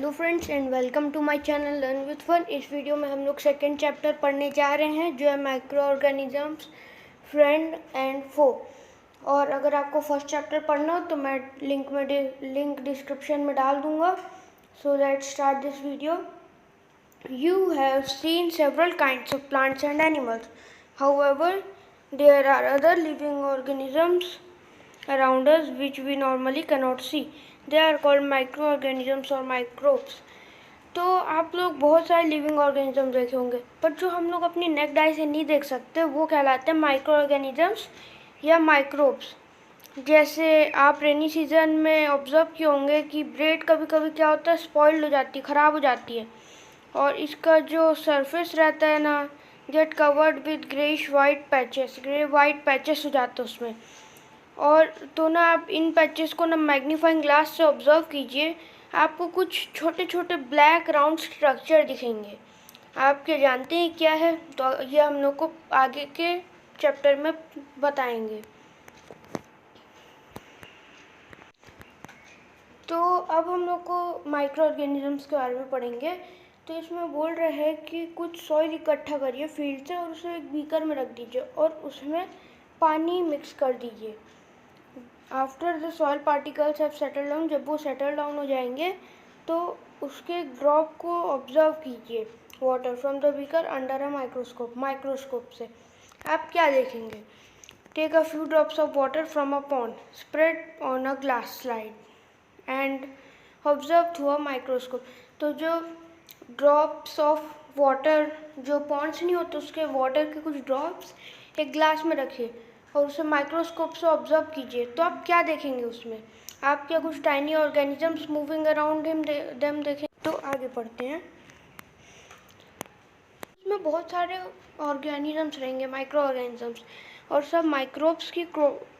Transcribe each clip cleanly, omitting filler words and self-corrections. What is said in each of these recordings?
Hello friends and welcome to my channel learn with fun. इस video में हम लोग सेकेंड चैप्टर पढ़ने जा रहे हैं जो है माइक्रो ऑर्गेनिजम्स फ्रेंड एंड फो। और अगर आपको फर्स्ट चैप्टर पढ़ना हो तो मैं लिंक डिस्क्रिप्शन में डाल दूंगा। So let's start this video. You have seen several kinds of plants and animals. However, there are other living organisms around us which we normally cannot see. They are called microorganisms or microbes. तो आप लोग बहुत सारे living organism देखे होंगे, पर जो हम लोग अपनी नेक्ड आई से नहीं देख सकते वो कहलाते हैं माइक्रो ऑर्गेनिजम्स या माइक्रोब्स। जैसे आप रेनी सीजन में ऑब्जर्व किए होंगे कि ब्रेड कभी कभी क्या होता है, स्पॉइल्ड हो जाती है, ख़राब हो जाती है, और इसका जो सरफेस रहता है ना, get covered with greyish white patches, grey white patches हो जाते हैं उसमें। और तो ना आप इन पैचेस को ना मैग्नीफाइंग ग्लास से ऑब्जर्व कीजिए, आपको कुछ छोटे छोटे ब्लैक राउंड स्ट्रक्चर दिखेंगे। आप क्या जानते हैं क्या है? तो ये हम लोग को आगे के चैप्टर में बताएंगे। तो अब हम लोग को माइक्रो ऑर्गेनिजम्स के बारे में पढ़ेंगे। तो इसमें बोल रहे हैं कि कुछ सॉइल इकट्ठा करिए फील्ड से और उसे एक बीकर में रख दीजिए और उसमें पानी मिक्स कर दीजिए। After the soil particles have settle down, जब वो सेटल डाउन हो जाएंगे तो उसके ड्रॉप को ऑब्जर्व कीजिए water from the beaker under a microscope से। आप क्या देखेंगे? Take a few drops of water from a pond, spread on a glass slide and observe through a microscope. तो जो ड्रॉप्स ऑफ वाटर, जो ponds नहीं होते उसके वाटर के कुछ ड्रॉप्स एक ग्लास में रखिए और उसे माइक्रोस्कोप से ऑब्जर्व कीजिए। तो आप क्या देखेंगे उसमें? आप क्या कुछ tiny organisms moving around them देखें। तो आगे पढ़ते हैं। इसमें बहुत सारे ऑर्गेनिजम्स रहेंगे, माइक्रो ऑर्गेनिजम्स, और सब माइक्रोब्स की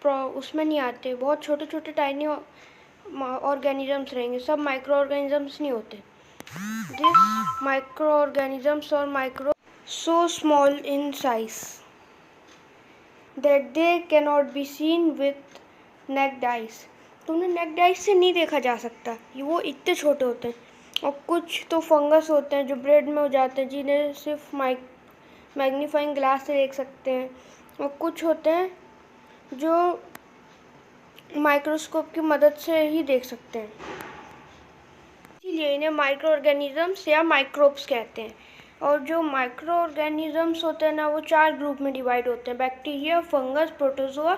उसमें नहीं आते। बहुत छोटे छोटे टाइनी ऑर्गेनिजम्स रहेंगे, सब माइक्रो ऑर्गेनिजम्स नहीं होते। These microorganisms are so small in size that they cannot be seen with naked eyes. तो उन्हें नेक्ड आइज से नहीं देखा जा सकता, वो इतने छोटे होते हैं। और कुछ तो फंगस होते हैं जो ब्रेड में हो जाते हैं, जिन्हें सिर्फ मैग्नीफाइंग ग्लास से देख सकते हैं, और कुछ होते हैं जो माइक्रोस्कोप की मदद से ही देख सकते हैं। इसीलिए इन्हें माइक्रो ऑर्गेनिजम्स या माइक्रोब्स कहते हैं। और जो माइक्रो ऑर्गेनिजम्स होते हैं ना, वो 4 ग्रुप में डिवाइड होते हैं: बैक्टीरिया, फंगस, प्रोटोजोआ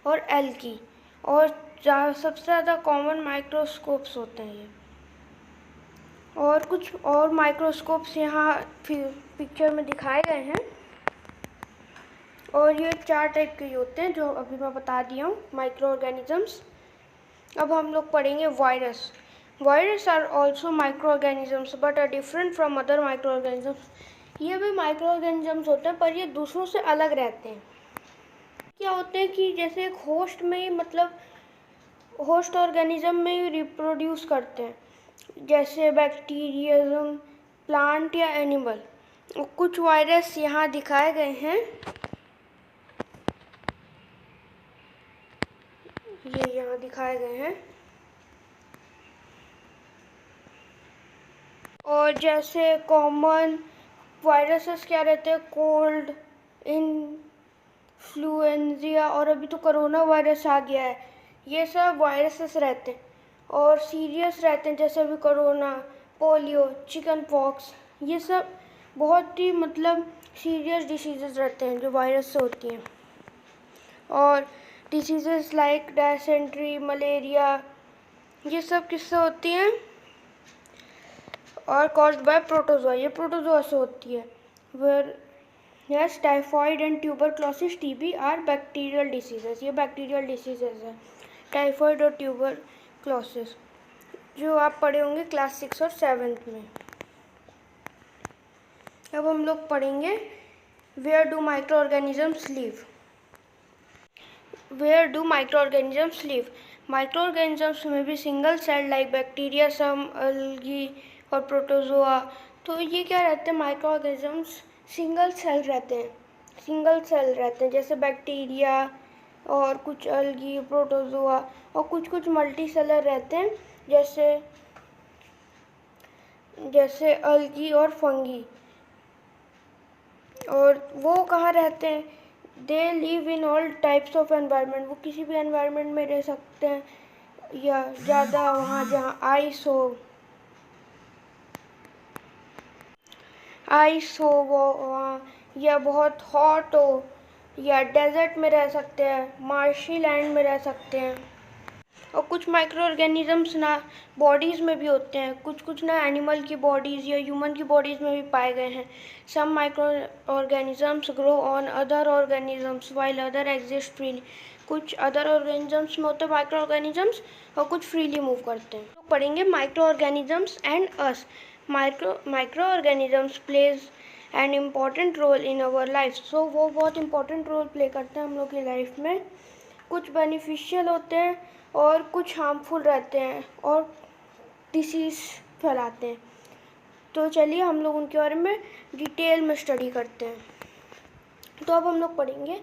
और एल्गी। और सबसे ज़्यादा कॉमन माइक्रोस्कोप्स होते हैं ये। और कुछ और माइक्रोस्कोप्स यहाँ पिक्चर में दिखाए गए हैं, और ये 4 टाइप के होते हैं जो अभी मैं बता दिया हूँ, माइक्रो ऑर्गेनिजम्स। अब हम लोग पढ़ेंगे virus. Virus are also microorganisms but are different from other microorganisms. ये भी माइक्रो ऑर्गेनिजम्स होते हैं, पर ये दूसरों से अलग रहते हैं। क्या होते हैं कि जैसे एक होस्ट में ही, मतलब होस्ट ऑर्गेनिज्म में ही रिप्रोड्यूस करते हैं, जैसे बैक्टीरियम, प्लांट या एनिमल। कुछ वायरस यहाँ दिखाए गए हैं, ये यहाँ दिखाए गए हैं। और जैसे कॉमन वायरसेस क्या रहते हैं? कोल्ड, इन्फ्लुएंजा, और अभी तो कोरोना वायरस आ गया है। ये सब वायरसेस रहते हैं और सीरियस रहते हैं, जैसे अभी कोरोना, पोलियो, चिकन पॉक्स। ये सब बहुत ही मतलब सीरियस डिसीजेस रहते हैं जो वायरस से होती हैं। और डिसीजेस लाइक डायसेंट्री, मलेरिया, ये सब किससे होती हैं? और कॉज्ड बाय प्रोटोजोआ, ये प्रोटोजोआ से होती है। Where yes, typhoid and tuberculosis, TB are bacterial diseases, ये बैक्टीरियल डिसीजेस है, टाइफॉइड और ट्यूबरक्लोसिस, जो आप पढ़े होंगे क्लास 6 और 7 में। अब हम लोग पढ़ेंगे where do microorganisms live. Where do microorganisms live? Microorganisms में भी single cell like bacteria, some algae और प्रोटोजोआ। तो ये क्या रहते हैं? माइक्रो ऑर्गेनिजम्स सिंगल सेल रहते हैं, जैसे बैक्टीरिया और कुछ एल्गी, प्रोटोजोआ, और कुछ मल्टी सेलर रहते हैं, जैसे जैसे अलगी और फंगी। और वो कहाँ रहते हैं? They live in all types of environment. वो किसी भी एनवायरनमेंट में रह सकते हैं, या ज़्यादा वहाँ जहाँ आइस हो वो वहाँ, या बहुत हॉट हो, या डेजर्ट में रह सकते हैं, मार्शी लैंड में रह सकते हैं। और कुछ माइक्रो ऑर्गेनिजम्स ना बॉडीज़ में भी होते हैं, कुछ ना एनिमल की बॉडीज़ या ह्यूमन की बॉडीज़ में भी पाए गए हैं। Some microorganisms grow on other organisms while other exist freely. कुछ अदर ऑर्गेनिजम्स में होते हैं माइक्रो ऑर्गेनिजम्स, और कुछ फ्रीली मूव करते हैं। तो पढ़ेंगे micro organisms and us. Micro organisms plays an important role in our life. So वो बहुत इंपॉर्टेंट रोल प्ले करते हैं हम लोग की लाइफ में। कुछ बेनिफिशियल होते हैं और कुछ हार्मफुल रहते हैं और डिसीज़ फैलाते हैं। तो चलिए हम लोग उनके बारे में डिटेल में स्टडी करते हैं। तो अब हम लोग पढ़ेंगे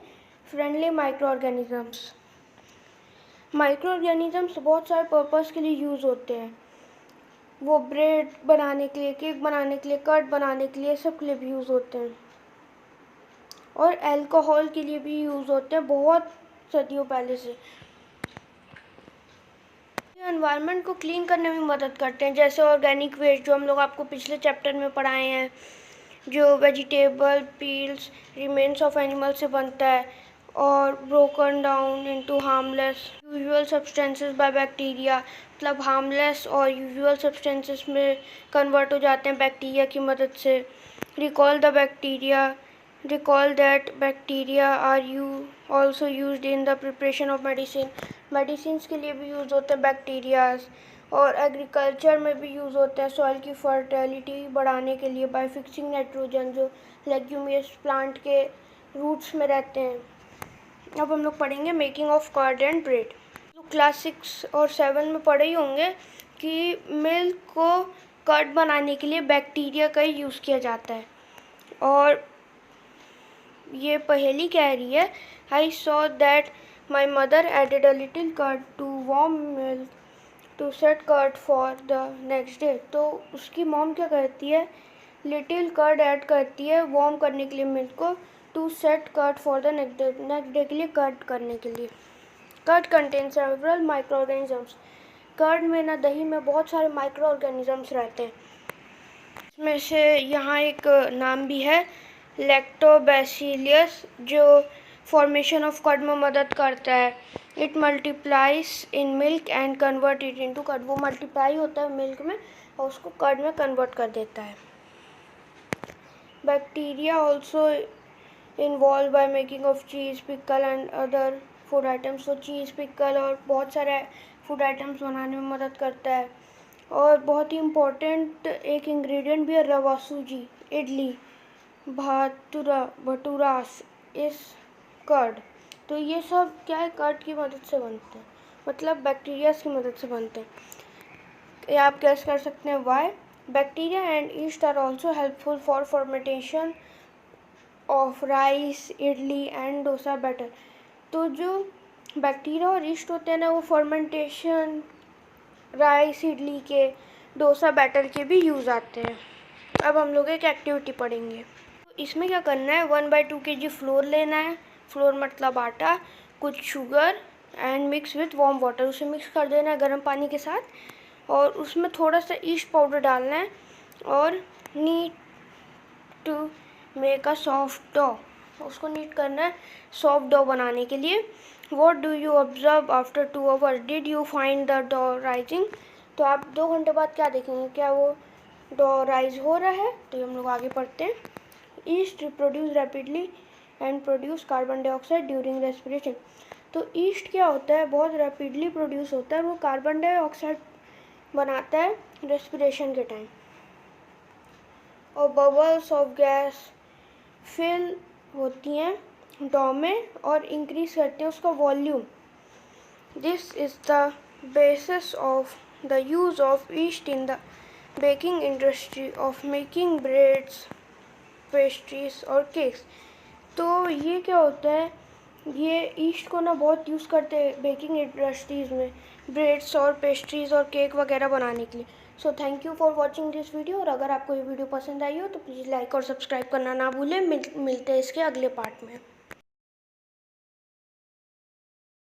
friendly micro organisms. Micro organisms बहुत सारे पर्पस के लिए यूज़ होते हैं। वो ब्रेड बनाने के लिए, केक बनाने के लिए, कर्ड बनाने के लिए, सब के लिए भी यूज़ होते हैं। और अल्कोहल के लिए भी यूज़ होते हैं बहुत सदियों पहले से। एनवायरनमेंट को क्लीन करने में मदद करते हैं, जैसे ऑर्गेनिक वेस्ट जो हम लोग आपको पिछले चैप्टर में पढ़ाए हैं, जो vegetable peels remains of animal से बनता है और broken down into harmless useful substances by bacteria. मतलब हार्मलेस और यूजुअल सब्सटेंसेस में कन्वर्ट हो जाते हैं बैक्टीरिया की मदद से। Recall that bacteria are also used in the preparation of medicine। Medicines के लिए भी यूज़ होते हैं बैक्टीरियाज। और एग्रीकल्चर में भी यूज़ होते हैं सॉइल की फर्टिलिटी बढ़ाने के लिए बाय फिक्सिंग नाइट्रोजन, जो लेग्यूमियस प्लांट के रूट्स में रहते हैं। अब हम लोग पढ़ेंगे making of curd and bread. तो क्लास 6 और 7 में पढ़े ही होंगे कि मिल्क को कर्ड बनाने के लिए बैक्टीरिया का ही यूज़ किया जाता है। और ये पहेली कह रही है, I saw that my mother added a little curd to warm milk to set curd for the next day. तो उसकी मॉम क्या करती है, लिटिल कर्ड ऐड करती है वार्म करने के लिए मिल्क को, to set curd for the next day के लिए कर्ड करने के लिए। Curd contain several microorganisms. Curd में ना दही में बहुत सारे माइक्रो ऑर्गेनिजम्स रहते हैं। इसमें से यहाँ एक नाम भी है लैक्टोबैसिलियस, जो फॉर्मेशन ऑफ कर्ड में मदद करता है। It multiplies in milk and convert it into curd. वो मल्टीप्लाई होता है मिल्क में और उसको कर्ड में कन्वर्ट कर देता है। Bacteria also involve by making of cheese, pickle and other food items. तो चीज़, पिकल और बहुत सारे फूड आइटम्स बनाने में मदद करता है। और बहुत ही इम्पोर्टेंट एक इंग्रेडिएंट भी है रवा सूजी, इडली, भटूरास इस कर्ड। तो ये सब क्या है, कर्ड की मदद से बनते हैं, मतलब बैक्टीरियाज की मदद से बनते हैं। ये आप गैस कर सकते हैं why. Bacteria and yeast are also helpful for fermentation of rice, idli and dosa batter. तो जो बैक्टीरिया और ईस्ट होते हैं ना, वो फॉर्मेंटेशन राइस, इडली के, डोसा बैटर के भी यूज़ आते हैं। अब हम लोग एक एक्टिविटी पढ़ेंगे। इसमें क्या करना है, 1/2 kg फ्लोर लेना है। फ्लोर मतलब आटा, कुछ sugar and mix with warm water. उसे मिक्स कर देना है गर्म पानी के साथ, और उसमें थोड़ा सा ईस्ट पाउडर डालना है और need to make a soft dough. उसको नीट करना है सॉफ्ट डो बनाने के लिए। What do you observe after 2 hours, did you find the dough rising. तो आप 2 घंटे बाद क्या देखेंगे, क्या वो डो राइज हो रहा है। तो हम लोग आगे पढ़ते हैं। East reproduce rapidly and produce carbon dioxide during respiration. तो ईस्ट क्या होता है, बहुत रैपिडली प्रोड्यूस होता है, वो कार्बन डाइऑक्साइड बनाता है रेस्पिरेशन के टाइम। और बबल्स ऑफ गैस फिल होती हैं डो में और इंक्रीज करते हैं उसका volume. This is the basis of the use of east in the baking industry of making breads, pastries और केक्स। तो ये क्या होता है, ये ईस्ट को ना बहुत यूज़ करते हैं बेकिंग इंडस्ट्रीज़ में ब्रेड्स और पेस्ट्रीज़ और केक वगैरह बनाने के लिए। So thank you for watching this video. और अगर आपको ये वीडियो पसंद आई हो तो प्लीज़ लाइक और सब्सक्राइब करना ना भूलें। मिलते हैं इसके अगले पार्ट में।